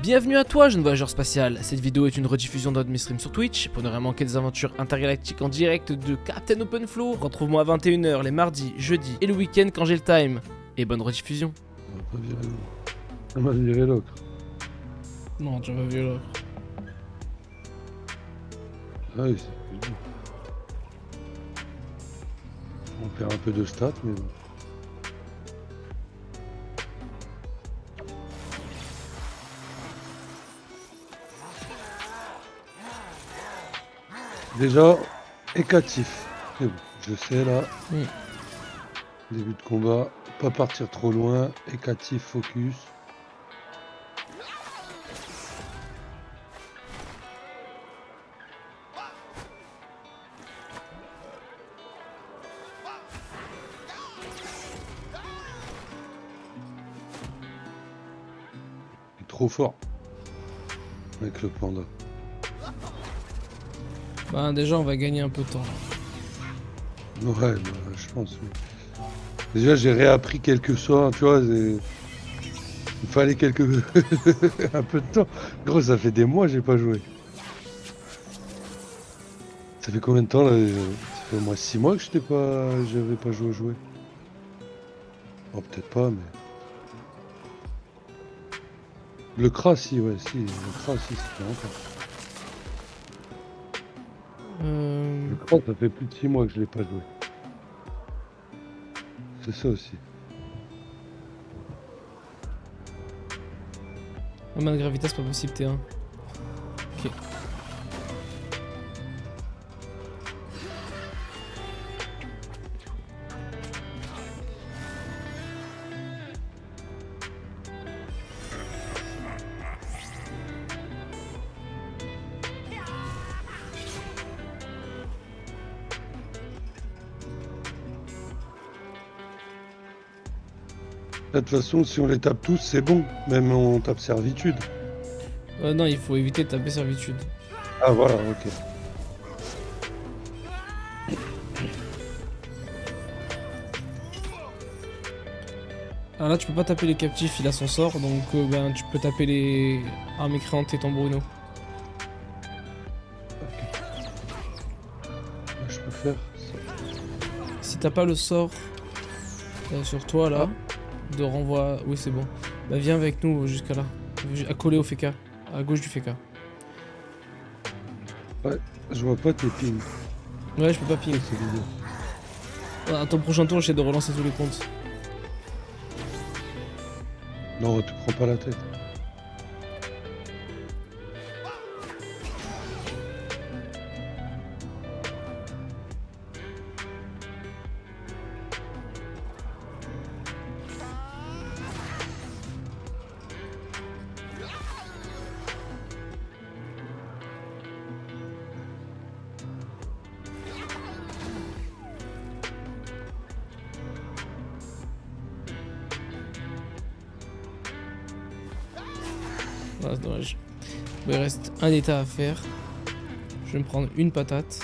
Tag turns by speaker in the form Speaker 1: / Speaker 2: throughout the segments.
Speaker 1: Bienvenue à toi, jeune voyageur spatial. Cette vidéo est une rediffusion d'un de mes streams sur Twitch. Pour ne rien manquer des aventures intergalactiques en direct de Captain Openflow, retrouve-moi à 21h les mardis, jeudis et le week-end quand j'ai le time. Et bonne rediffusion.
Speaker 2: On va pas virer l'autre. On va virer l'autre.
Speaker 1: Non, tu vas virer l'autre.
Speaker 2: Ah oui, c'est plus dur. On perd un peu de stats, mais bon. Déjà, écatif. C'est bon, je sais là. Début de combat, pas partir trop loin. Écatif, focus. Il est trop fort avec le panda.
Speaker 1: Bah déjà on va gagner un peu de temps.
Speaker 2: Ouais, bah, je pense. Oui. Déjà, j'ai réappris quelques sorts, tu vois. Il fallait un peu de temps. Gros, ça fait des mois que j'ai pas joué. Ça fait combien de temps là? Ça fait au moins 6 mois que j'avais pas joué. Oh, peut-être pas, mais. Le Kra, si, ouais, si. Le Kra, si, ça fait longtemps. Le Kra, ça fait plus de 6 mois que je l'ai pas joué. C'est ça aussi.
Speaker 1: La main de gravité c'est pas possible T1. Ok.
Speaker 2: De toute façon, si on les tape tous, c'est bon. Même on tape servitude.
Speaker 1: Non, il faut éviter de taper servitude.
Speaker 2: Ah, voilà, ok.
Speaker 1: Alors là tu peux pas taper les captifs, il a son sort, donc ben tu peux taper les armes écréantes et ton Bruno.
Speaker 2: Je peux faire ça.
Speaker 1: Si t'as pas le sort sur toi là, de renvoi... Oui c'est bon. Bah viens avec nous jusqu'à là. Accolé au FK. À gauche du FK.
Speaker 2: Ouais, je vois pas tes pings.
Speaker 1: Ouais je peux pas ping.
Speaker 2: C'est bizarre.
Speaker 1: À ton prochain tour j'essaie de relancer tous les comptes.
Speaker 2: Non, tu prends pas la tête.
Speaker 1: Ah, c'est dommage. Bon, il reste un état à faire. Je vais me prendre une patate.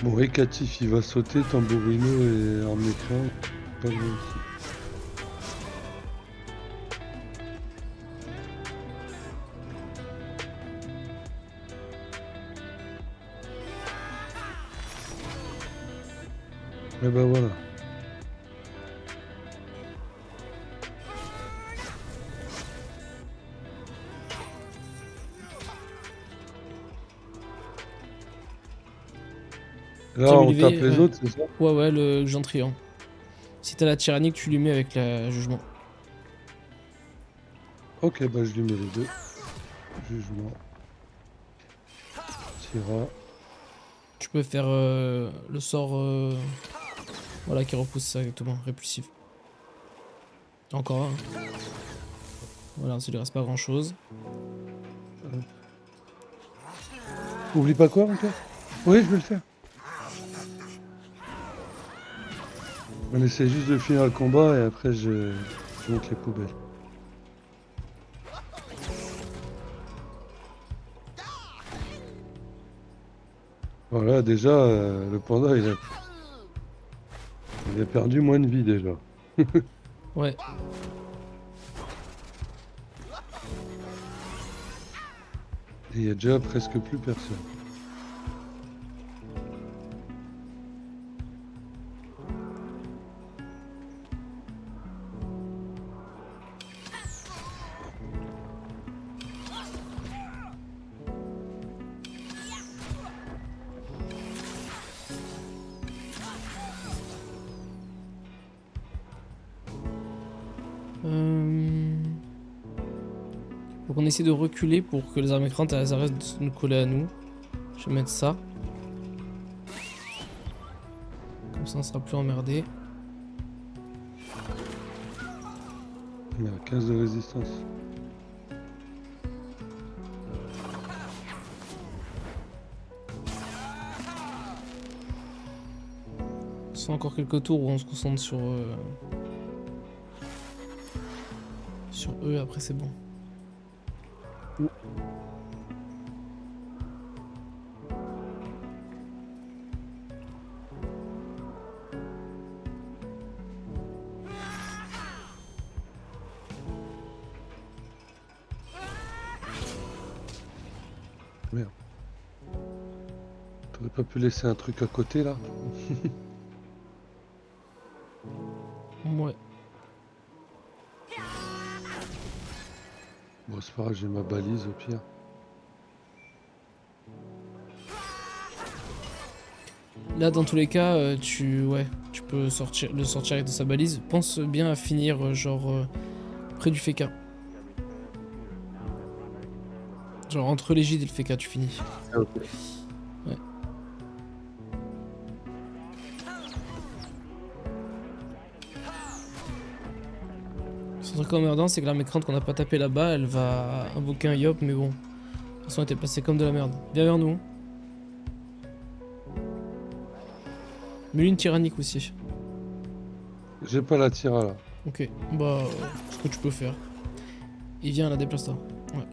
Speaker 1: Bon, Hécatif, il va sauter, Tambourino et arme écran. Pas loin aussi. Et ben voilà.
Speaker 2: Là,
Speaker 1: J'avais
Speaker 2: on tape
Speaker 1: levé,
Speaker 2: les
Speaker 1: ouais.
Speaker 2: autres, c'est ça?
Speaker 1: Ouais, ouais, le gentrian. Si t'as la tyrannique, tu lui mets avec la jugement.
Speaker 2: Ok, bah je lui mets les deux. Jugement. Tira.
Speaker 1: Tu peux faire le sort voilà, qui repousse ça exactement, répulsif. Encore un. Voilà, ça lui reste pas grand chose.
Speaker 2: Oublie pas quoi encore? Oui, je vais le faire. On essaie juste de finir le combat et après je monte les poubelles. Voilà, déjà, le panda, il a perdu moins de vie déjà.
Speaker 1: Ouais.
Speaker 2: Et il y a déjà presque plus personne.
Speaker 1: Faut qu'on essaie de reculer pour que les armes écrans elles arrêtent de nous coller à nous. Je vais mettre ça. Comme ça on sera plus emmerdé.
Speaker 2: Il y a 15 de résistance.
Speaker 1: C'est encore quelques tours où on se concentre sur eux, après c'est bon.
Speaker 2: Merde. T'aurais pas pu laisser un truc à côté là?
Speaker 1: Ouais.
Speaker 2: Bon, c'est pas grave, j'ai ma balise au pire.
Speaker 1: Là dans tous les cas, tu peux le sortir avec de sa balise. Pense bien à finir près du FK. Genre entre les gîtes et le FK tu finis.
Speaker 2: Ok.
Speaker 1: Ouais. Ce truc emmerdant, c'est que l'arme écrante qu'on n'a pas tapé là-bas, elle va invoquer un yop, mais bon. De toute façon, elle était passée comme de la merde. Viens vers nous. Mais une tyrannique aussi.
Speaker 2: J'ai pas la tira là.
Speaker 1: Ok, bah, ce que tu peux faire. Et viens, là, déplace-toi. Ouais,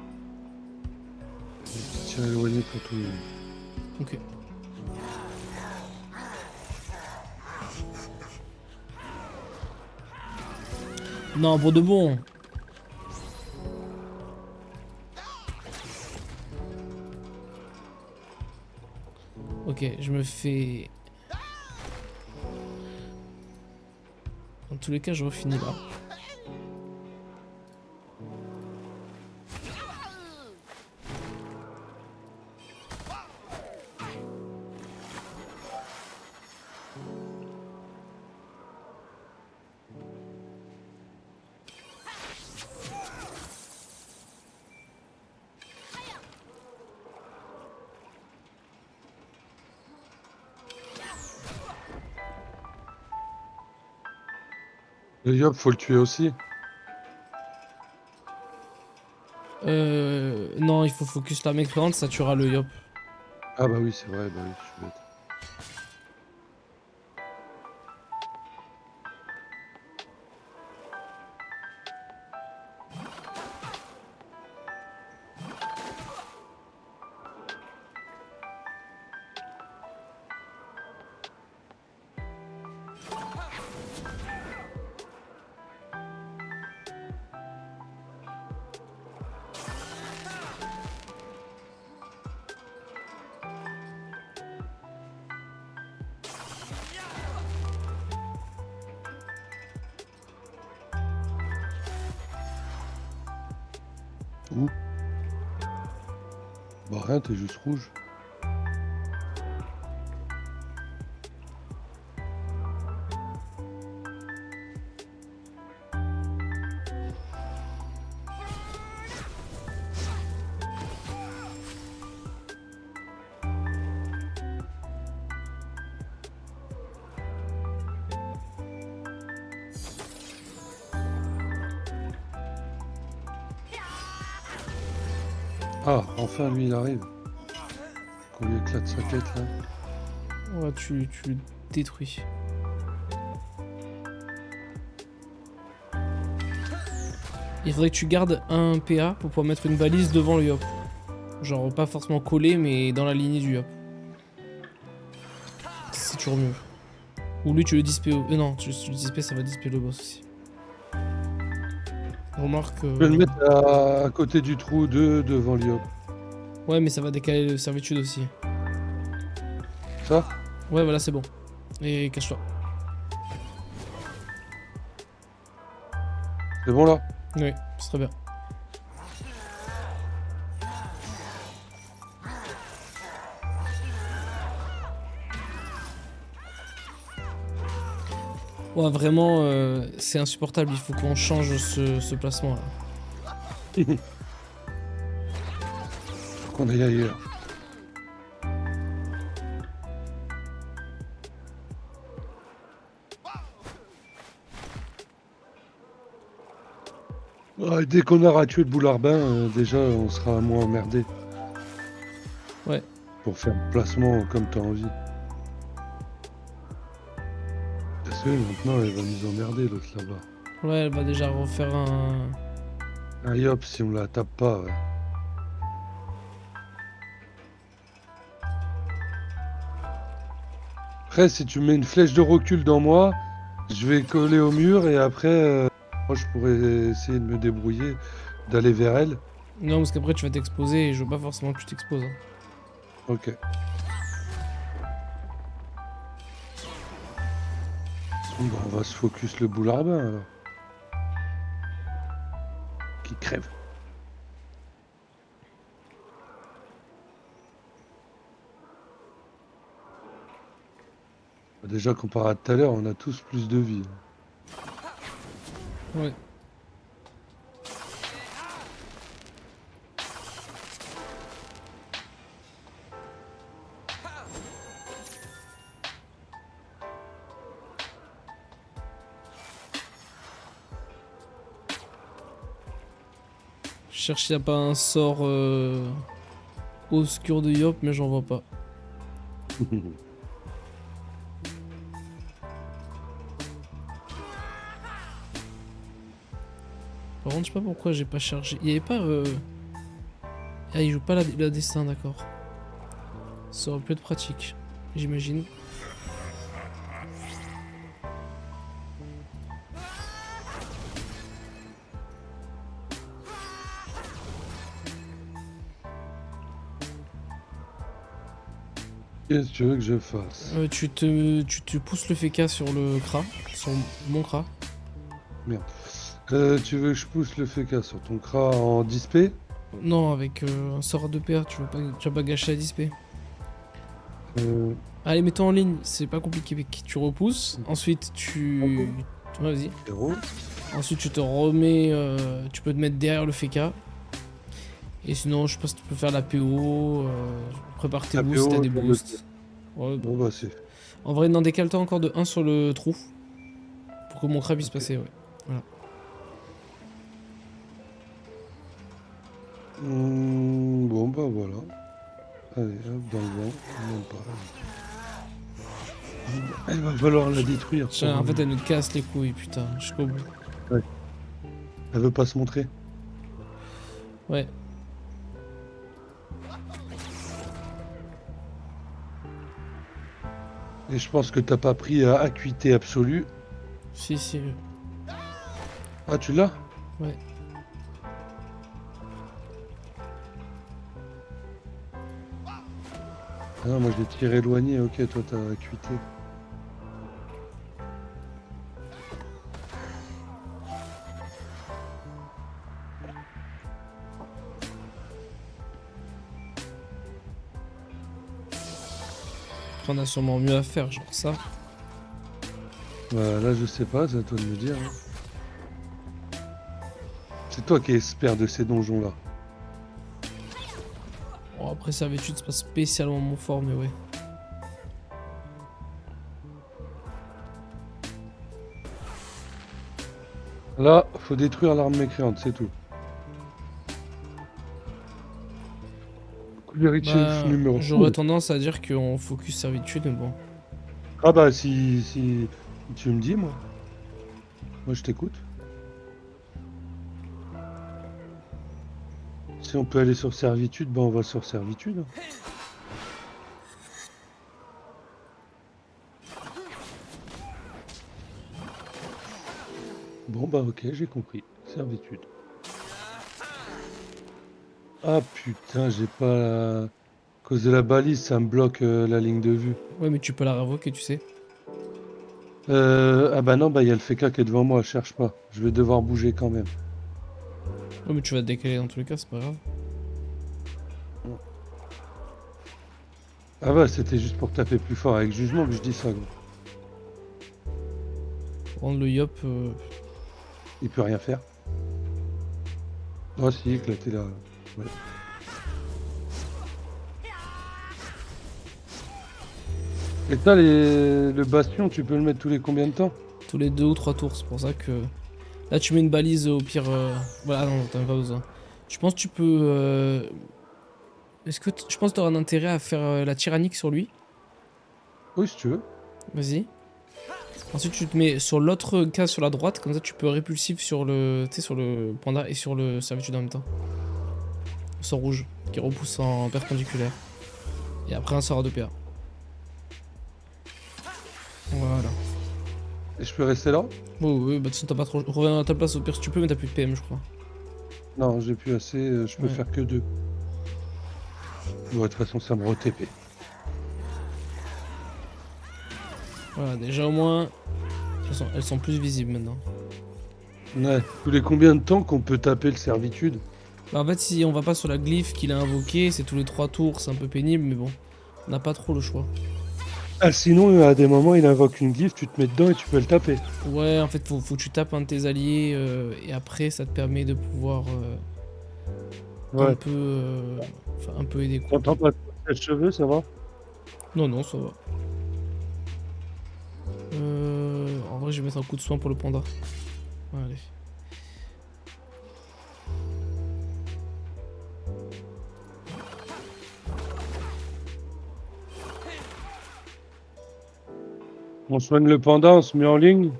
Speaker 2: Tir éloigné pour tout le monde.
Speaker 1: ok. Non, pour de bon. Ok, je me fais... Dans tous les cas, je refinis là.
Speaker 2: Le yop, faut le tuer aussi.
Speaker 1: Non, il faut focus l'arme éclairante, ça tuera le yop.
Speaker 2: Ah bah oui, c'est vrai, bah oui, je suis bête. Où? Bah rien, t'es juste rouge. Ah, enfin lui il arrive. Qu'on lui éclate sa tête là.
Speaker 1: Ouais, tu le détruis. Il faudrait que tu gardes un PA pour pouvoir mettre une balise devant le Yop. Genre pas forcément collé mais dans la lignée du Yop. C'est toujours mieux. Ou lui tu le dispes non, tu le dispes ça va disper le boss aussi. Remarque...
Speaker 2: Je vais le mettre à côté du trou devant Liop.
Speaker 1: Ouais mais ça va décaler le servitude aussi.
Speaker 2: Ça?
Speaker 1: Ouais voilà c'est bon. Et cache-toi.
Speaker 2: C'est bon là?
Speaker 1: Oui, c'est très bien. Ouais, vraiment, c'est insupportable. Il faut qu'on change ce placement là.
Speaker 2: Faut qu'on aille ailleurs. Ouais, dès qu'on aura tué le boularbin, déjà on sera moins emmerdé.
Speaker 1: Ouais.
Speaker 2: Pour faire le placement comme t'as envie. Parce que maintenant elle va nous emmerder l'autre là-bas.
Speaker 1: Ouais, elle va déjà refaire un...
Speaker 2: Allez hop, si on la tape pas, ouais. Après, si tu mets une flèche de recul dans moi, je vais coller au mur et après, moi je pourrais essayer de me débrouiller, d'aller vers elle.
Speaker 1: Non, parce qu'après tu vas t'exposer et je veux pas forcément que tu t'exposes. Hein.
Speaker 2: Ok. Bon, on va se focus le boularbin alors. Qui crève. Déjà comparé à tout à l'heure, on a tous plus de vie.
Speaker 1: Ouais. Je cherche s'il n'y a pas un sort obscur de Yop, mais j'en vois pas. Par contre, je sais pas pourquoi j'ai pas chargé. Il y avait pas. Ah, il joue pas la destin, d'accord. Ça aurait pu être pratique, j'imagine.
Speaker 2: Qu'est-ce que tu veux que je fasse?
Speaker 1: Tu te pousses le FK sur le Kra, sur mon Kra.
Speaker 2: Merde. Tu veux que je pousse le FK sur ton Kra en dispé?
Speaker 1: Non, avec un sort de PA, tu vas pas gâcher la dispé. Allez, mets-toi en ligne, c'est pas compliqué, mec. Tu repousses, ensuite tu... Ouais, vas-y.
Speaker 2: Zéro.
Speaker 1: Ensuite tu te remets, tu peux te mettre derrière le FK. Et sinon, je pense que tu peux faire la PO, prépare tes
Speaker 2: La
Speaker 1: boosts si
Speaker 2: PO,
Speaker 1: t'as des
Speaker 2: je le
Speaker 1: boosts. Ouais,
Speaker 2: Bon bah c'est...
Speaker 1: en vrai, non, décale-toi encore de 1 sur le trou. Pour que mon crabe puisse passer, ouais. Voilà.
Speaker 2: Bon bah voilà. Allez, hop, dans le vent. Même pas. Il va falloir la détruire.
Speaker 1: Tiens, en fait, elle nous casse les couilles, putain, jusqu'au bout.
Speaker 2: Elle veut pas se montrer.
Speaker 1: Ouais.
Speaker 2: Et je pense que t'as pas pris à acuité absolue.
Speaker 1: Si, si.
Speaker 2: Ah, tu l'as?
Speaker 1: Ouais.
Speaker 2: Ah non, moi je l'ai tiré éloigné. Ok, toi t'as acuité.
Speaker 1: On a sûrement mieux à faire, genre ça.
Speaker 2: Bah, là je sais pas, c'est à toi de me dire. Hein. C'est toi qui es expert de ces donjons là.
Speaker 1: Bon, après, servitude, c'est pas spécialement mon fort, mais ouais.
Speaker 2: Là, faut détruire l'arme mécréante, c'est tout. vérifier
Speaker 1: Bah,
Speaker 2: le numéro.
Speaker 1: j'aurais tendance à dire qu'on focus servitude, mais bon.
Speaker 2: Ah bah si tu me dis, moi je t'écoute. Si on peut aller sur servitude, bah on va sur servitude. Bon bah ok, j'ai compris. Servitude. Ah putain, j'ai pas la... À cause de la balise, ça me bloque la ligne de vue.
Speaker 1: Ouais, mais tu peux la révoquer, tu sais.
Speaker 2: Ah bah non, bah il y a le FK qui est devant moi, cherche pas. Je vais devoir bouger quand même.
Speaker 1: Ouais, mais tu vas te décaler dans tous les cas, c'est pas grave.
Speaker 2: Ah bah c'était juste pour taper plus fort avec jugement que je dis ça, gros.
Speaker 1: Rendre le yop.
Speaker 2: Il peut rien faire. Oh si, éclater là. Ouais. Et ça, le bastion, tu peux le mettre tous les combien de temps?
Speaker 1: Tous les 2 ou 3 tours, c'est pour ça que. Là, tu mets une balise au pire. Voilà, non, t'en as pas besoin. Je pense que tu peux. Est-ce que je pense que t'auras un intérêt à faire la tyrannique sur lui?
Speaker 2: Oui, si tu veux.
Speaker 1: Vas-y. Ensuite, tu te mets sur l'autre case sur la droite, comme ça tu peux répulsif sur le, tu sais, sur le panda et sur le servitude en même temps. Sort rouge qui repousse en perpendiculaire. Et après un sort à 2 PA. Voilà.
Speaker 2: Et je peux rester là?
Speaker 1: Oui, oui, bah de toute façon t'as pas trop. Reviens à ta place au pire si tu peux, mais t'as plus de PM, je crois.
Speaker 2: Non, j'ai plus assez, je peux
Speaker 1: Ouais.
Speaker 2: faire que 2. Bon, de toute façon, ça me re-TP.
Speaker 1: Voilà, déjà au moins. Elles sont plus visibles maintenant.
Speaker 2: Ouais. Tous les combien de temps qu'on peut taper le servitude?
Speaker 1: Bah en fait, si on va pas sur la glyphe qu'il a invoquée, c'est tous les 3 tours, c'est un peu pénible, mais bon. On n'a pas trop le choix.
Speaker 2: Ah, sinon, à des moments, il invoque une glyphe, tu te mets dedans et tu peux le taper.
Speaker 1: Ouais, en fait, faut que tu tapes un de tes alliés et après, ça te permet de pouvoir un
Speaker 2: Ouais.
Speaker 1: peu, enfin, un peu aider quoi.
Speaker 2: T'entends pas de cheveux, ça va?
Speaker 1: Non, non, ça va. En vrai, je vais mettre un coup de soin pour le panda. Allez.
Speaker 2: On soigne le panda, on se met en ligne.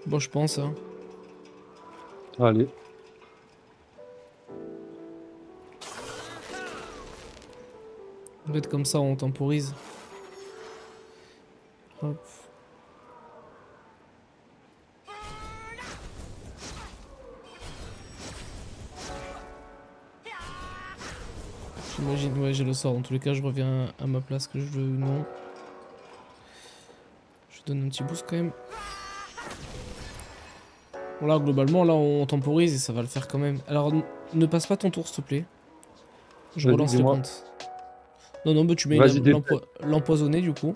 Speaker 1: Bon, je pense, hein.
Speaker 2: Allez.
Speaker 1: En fait, comme ça, on temporise. Hop. J'imagine, ouais, j'ai le sort. Dans tous les cas, je reviens à ma place, que je veux ou non. Je donne un petit boost quand même. Bon, là, globalement, là, on temporise et ça va le faire quand même. Alors, ne passe pas ton tour, s'il te plaît. Je
Speaker 2: Vas-y,
Speaker 1: relance le
Speaker 2: dis-moi.
Speaker 1: compte. Non, non, bah tu mets
Speaker 2: Vas-y, détaille.
Speaker 1: l'empoisonné du coup.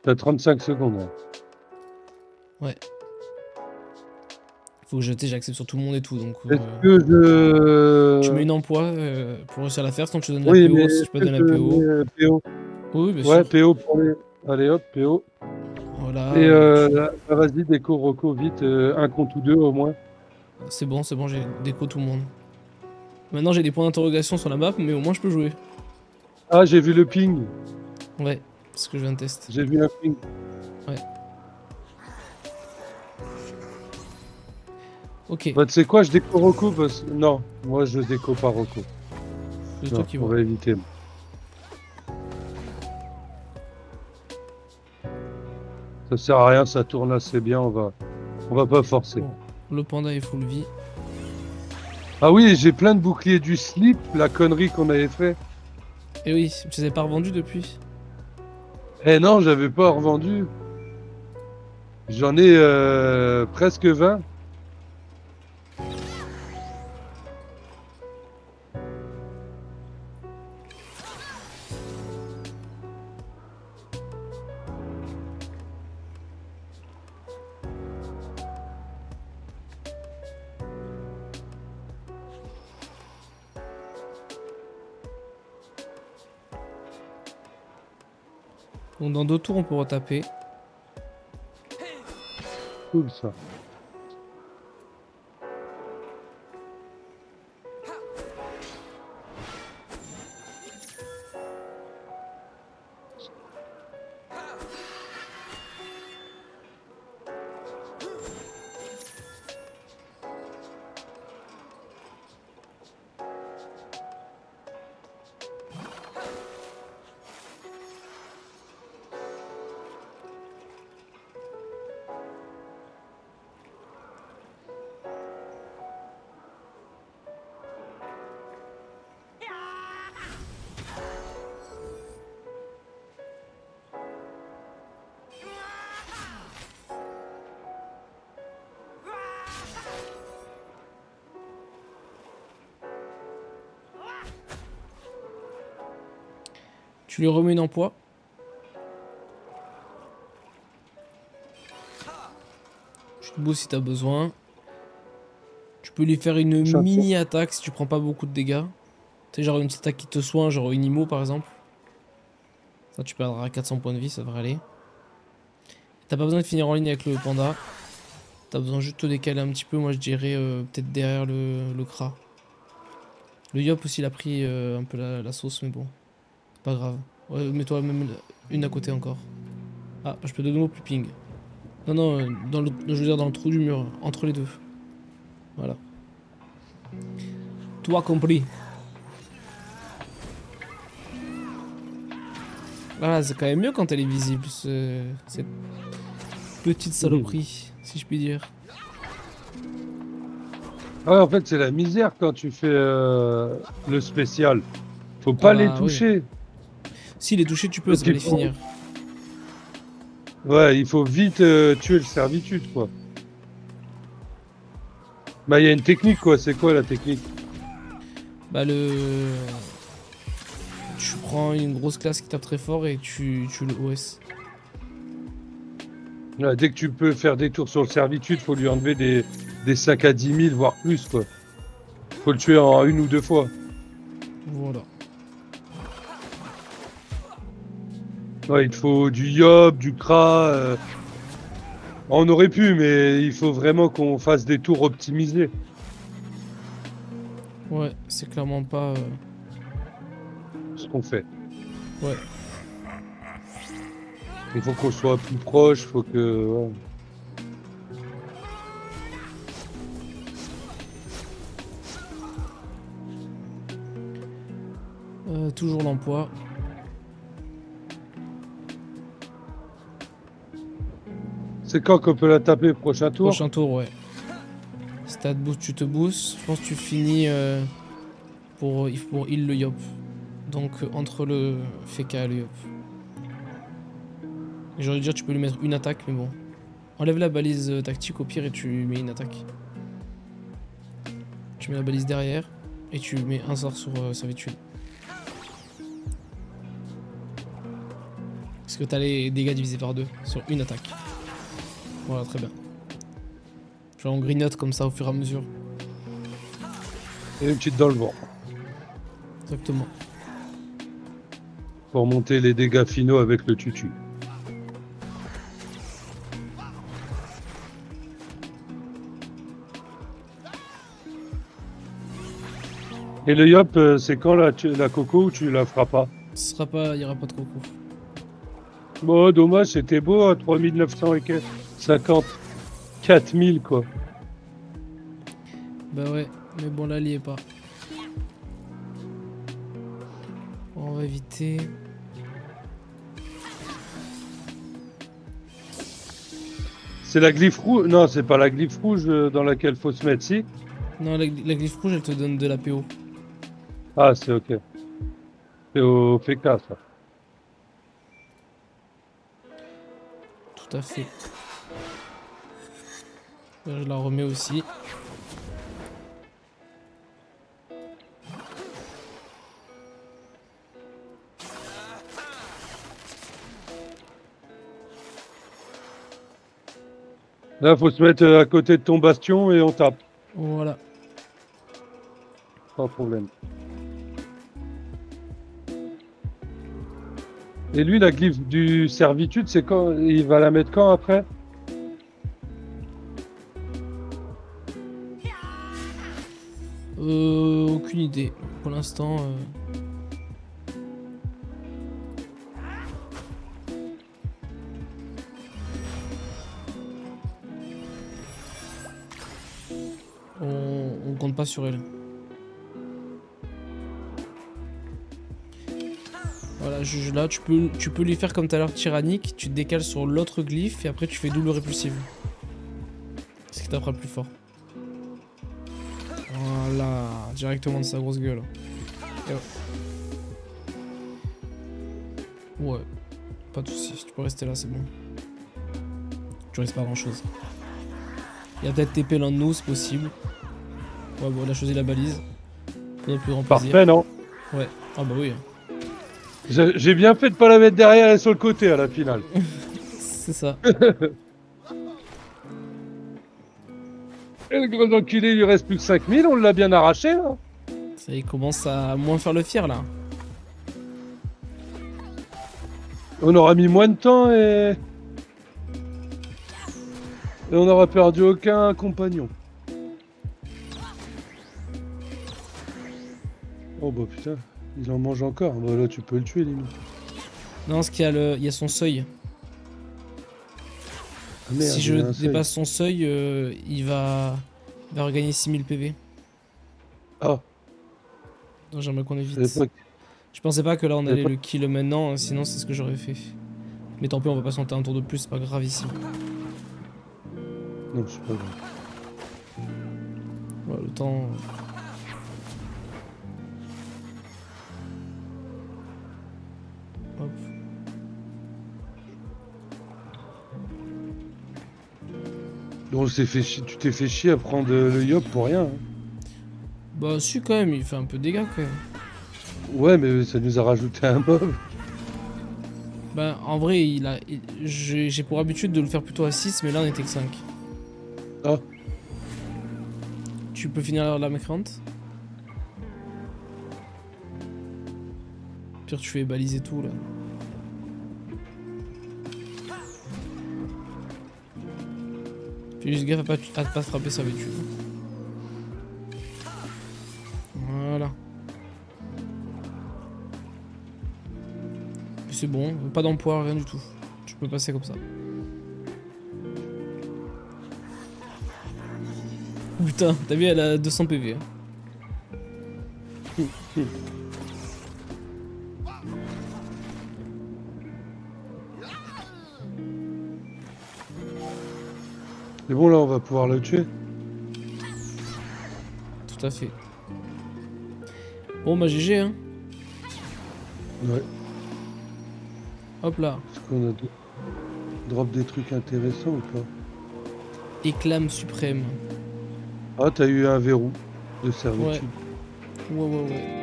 Speaker 2: T'as 35 secondes. Ouais.
Speaker 1: Ouais. Faut que j'accepte sur tout le monde et tout, donc.
Speaker 2: Est-ce que
Speaker 1: Tu mets
Speaker 2: je...
Speaker 1: une emploi pour réussir à la faire, sinon je te donne
Speaker 2: Oui,
Speaker 1: la
Speaker 2: mais
Speaker 1: PO, si
Speaker 2: est-ce
Speaker 1: je peux
Speaker 2: que
Speaker 1: donner
Speaker 2: je
Speaker 1: la PO.
Speaker 2: mets PO?
Speaker 1: Oui, bien
Speaker 2: Ouais,
Speaker 1: sûr.
Speaker 2: PO pour les... Allez hop, PO.
Speaker 1: Voilà.
Speaker 2: Et vas-y, déco, Rocco, vite. Un compte ou deux au moins.
Speaker 1: C'est bon, j'ai déco tout le monde. Maintenant j'ai des points d'interrogation sur la map, mais au moins je peux jouer.
Speaker 2: Ah, j'ai vu le ping.
Speaker 1: Ouais, parce que je viens de test.
Speaker 2: J'ai vu un ping.
Speaker 1: Ouais. Ok,
Speaker 2: Bah, tu sais quoi, je déco Rocco parce... Non, moi je déco pas Rocco.
Speaker 1: c'est
Speaker 2: Non,
Speaker 1: toi qui
Speaker 2: on
Speaker 1: vois.
Speaker 2: va éviter. Ça sert à rien, ça tourne assez bien, on va pas forcer.
Speaker 1: Bon, le panda est full vie.
Speaker 2: Ah oui, j'ai plein de boucliers du slip, la connerie qu'on avait fait.
Speaker 1: Et oui, je les ai pas revendus depuis.
Speaker 2: Eh non, j'avais pas revendu. J'en ai presque 20.
Speaker 1: Donc dans 2 tours on peut retaper.
Speaker 2: Cool ça.
Speaker 1: Tu lui remets une emploi. Tu te boosts si t'as besoin. Tu peux lui faire une mini attaque si tu prends pas beaucoup de dégâts. Tu sais, genre une petite attaque qui te soigne, genre une IMO par exemple. Ça, tu perdras 400 points de vie, ça devrait aller. T'as pas besoin de finir en ligne avec le panda. T'as besoin juste de te décaler un petit peu. Moi, je dirais peut-être derrière le Kra. Le Yop aussi, il a pris un peu la sauce, mais bon. C'est pas grave. Ouais, mets-toi même une à côté encore. Ah, je peux de nouveau plus ping. Non, non, je veux dire dans le trou du mur, entre les deux. Voilà. Toi compris. Voilà, c'est quand même mieux quand elle est visible, cette petite saloperie, si je puis dire.
Speaker 2: Ouais, en fait, c'est la misère quand tu fais le spécial. Faut pas les toucher.
Speaker 1: Oui. Si les toucher, tu peux, ça va les finir.
Speaker 2: Ouais, il faut vite tuer le servitude, quoi. Bah, il y a une technique, quoi. C'est quoi la technique?
Speaker 1: Bah, tu prends une grosse classe qui tape très fort et tu le OS.
Speaker 2: Ouais, dès que tu peux faire des tours sur le servitude, faut lui enlever des 5 à 10 000, voire plus, quoi. Faut le tuer en une ou deux fois.
Speaker 1: Voilà.
Speaker 2: Ouais, il te faut du Yop, du Kra. On aurait pu, mais il faut vraiment qu'on fasse des tours optimisés.
Speaker 1: Ouais, c'est clairement pas...
Speaker 2: Ce qu'on fait.
Speaker 1: Ouais.
Speaker 2: Il faut qu'on soit plus proche, faut que... Ouais.
Speaker 1: Toujours l'emploi.
Speaker 2: C'est quand qu'on peut la taper, prochain tour?
Speaker 1: Prochain tour, ouais. Si t'as de boost, tu te boostes. Je pense que tu finis pour heal le Yop. Donc entre le Feka et le Yop. Et j'aurais dû dire tu peux lui mettre une attaque, mais bon. Enlève la balise tactique au pire et tu mets une attaque. Tu mets la balise derrière et tu mets un sort sur servitude. Parce que t'as les dégâts divisés par 2 sur une attaque. Voilà, très bien. Genre on grignote comme ça au fur et à mesure.
Speaker 2: Et une petite dans le vent.
Speaker 1: Exactement.
Speaker 2: Pour monter les dégâts finaux avec le tutu. Et le Yop, c'est quand la coco ou tu la feras pas?
Speaker 1: Ce sera pas, il y aura pas de coco.
Speaker 2: Bon, dommage, c'était beau, hein, 3900 et 50. 4000, quoi.
Speaker 1: Bah ouais, mais bon là, il y est pas. On va éviter.
Speaker 2: C'est la glyphe rouge? Non, c'est pas la glyphe rouge dans laquelle faut se mettre, si?
Speaker 1: Non, la glyphe rouge, elle te donne de la PO.
Speaker 2: Ah, c'est ok. C'est au FK, ça.
Speaker 1: Tout à fait. Je la remets aussi.
Speaker 2: Là, faut se mettre à côté de ton bastion et on tape.
Speaker 1: Voilà.
Speaker 2: Pas de problème. Et lui, la glyphe du servitude, c'est quand? Il va la mettre quand après?
Speaker 1: Aucune idée. Pour l'instant... On compte pas sur elle. Voilà, là tu peux lui faire comme tout à l'heure tyrannique, tu te décales sur l'autre glyphe et après tu fais double répulsive. Ce qui tapera le plus fort. Voilà, directement de sa grosse gueule. Et ouais, pas de soucis, tu peux rester là, c'est bon. Tu risques pas grand chose. Il y a peut-être TP l'un de nous, c'est possible. Ouais, bon, on a choisi la balise. Pour notre plus grand plaisir.
Speaker 2: Parfait, non?
Speaker 1: Ouais, ah bah oui.
Speaker 2: J'ai bien fait de pas la mettre derrière et sur le côté à la finale.
Speaker 1: C'est ça.
Speaker 2: Et le gros enculé, il lui reste plus que 5000, on l'a bien arraché là.
Speaker 1: Ça il commence à moins faire le fier là.
Speaker 2: On aura mis moins de temps et on aura perdu aucun compagnon. Oh bah putain, il en mange encore. Bah là tu peux le tuer limite.
Speaker 1: Non, parce qu'il y a il y a son seuil.
Speaker 2: Ah merde,
Speaker 1: Si
Speaker 2: il
Speaker 1: je
Speaker 2: y a un seuil.
Speaker 1: dépasse son seuil, il va regagner 6000 PV.
Speaker 2: Ah,
Speaker 1: Donc j'aimerais qu'on
Speaker 2: je savais
Speaker 1: évite.
Speaker 2: pas que...
Speaker 1: Je pensais pas que là on
Speaker 2: je savais
Speaker 1: allait
Speaker 2: pas
Speaker 1: le kill maintenant, sinon c'est ce que j'aurais fait. Mais tant pis, on va pas tenter un tour de plus, c'est pas grave ici.
Speaker 2: Non, c'est pas grave.
Speaker 1: Voilà, le temps. Hop.
Speaker 2: Donc tu t'es fait chier à prendre le yop pour rien. Hein.
Speaker 1: Bah, si, quand même, il fait un peu de dégâts quand même.
Speaker 2: Ouais, mais ça nous a rajouté un mob.
Speaker 1: Bah, en vrai, j'ai pour habitude de le faire plutôt à 6, mais là on était que 5.
Speaker 2: Ah,
Speaker 1: Tu peux finir la mécrante. Pire, tu fais baliser tout là. Fais juste gaffe à pas frapper ça avec tu. Voilà. C'est bon, pas d'emploi, rien du tout. Tu peux passer comme ça. Putain, t'as vu, elle a 200 PV. Hein.
Speaker 2: c'est bon là, on va pouvoir le tuer.
Speaker 1: Tout à fait. Bon bah GG hein.
Speaker 2: Ouais.
Speaker 1: Hop là.
Speaker 2: Est-ce qu'on a drop des trucs intéressants ou pas?
Speaker 1: Éclame suprême.
Speaker 2: Ah, t'as eu un verrou de servitude.
Speaker 1: Ouais, ouais, ouais.